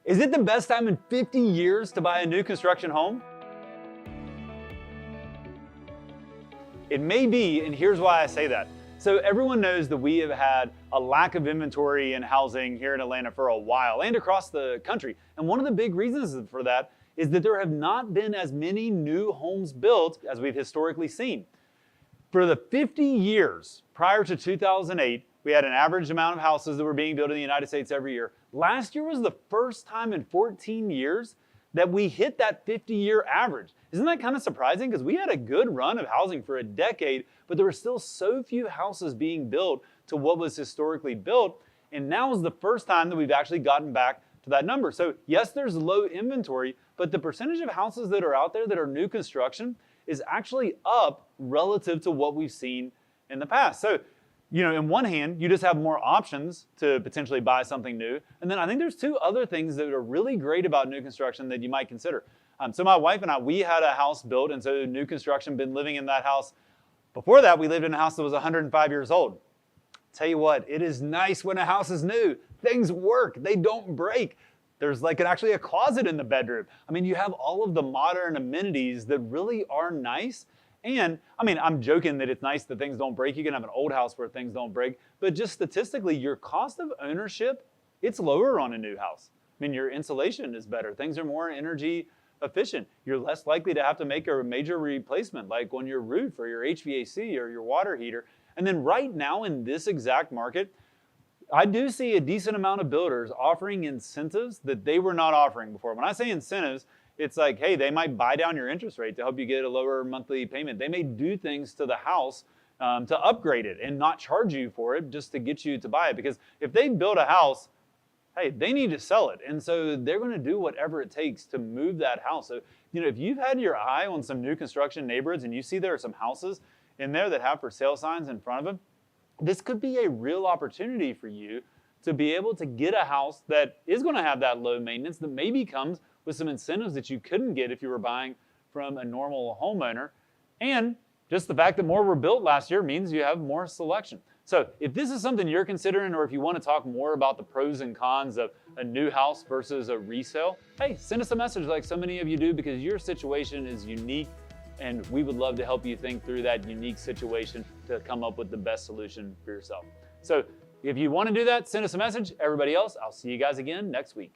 Is it the best time in 50 years to buy a new construction home? It may be, and here's why I say that. So everyone knows that we have had a lack of inventory in housing here in Atlanta for a while and across the country. And one of the big reasons for that is that there have not been as many new homes built as we've historically seen. For the 50 years prior to 2008, we had an average amount of houses that were being built in the United States every year. Last year was the first time in 14 years that we hit that 50-year average. Isn't that kind of surprising? Because we had a good run of housing for a decade, but there were still so few houses being built to what was historically built. And now is the first time that we've actually gotten back to that number. So yes, there's low inventory, but the percentage of houses that are out there that are new construction is actually up relative to what we've seen in the past. So, in one hand, you just have more options to potentially buy something new. And then I think there's two other things that are really great about new construction that you might consider. So my wife and I, we had a house built, and so new construction, been living in that house. Before that, we lived in a house that was 105 years old. Tell you what, it is nice when a house is new. Things work, they don't break. There's actually a closet in the bedroom. I mean, you have all of the modern amenities that really are nice. And I'm joking that it's nice that things don't break. You can have an old house where things don't break, but just statistically, your cost of ownership, it's lower on a new house. Your insulation is better. Things are more energy efficient. You're less likely to have to make a major replacement, like on your roof or your HVAC or your water heater. And then right now in this exact market, I do see a decent amount of builders offering incentives that they were not offering before. When I say incentives, it's like, hey, they might buy down your interest rate to help you get a lower monthly payment. They may do things to the house to upgrade it and not charge you for it just to get you to buy it. Because if they build a house, hey, they need to sell it. And so they're going to do whatever it takes to move that house. So, if you've had your eye on some new construction neighborhoods and you see there are some houses in there that have for sale signs in front of them, this could be a real opportunity for you to be able to get a house that is going to have that low maintenance, that maybe comes with some incentives that you couldn't get if you were buying from a normal homeowner. And just the fact that more were built last year means you have more selection. So if this is something you're considering, or if you want to talk more about the pros and cons of a new house versus a resale, hey, send us a message like so many of you do, because your situation is unique and we would love to help you think through that unique situation to come up with the best solution for yourself. So if you want to do that, send us a message. Everybody else, I'll see you guys again next week.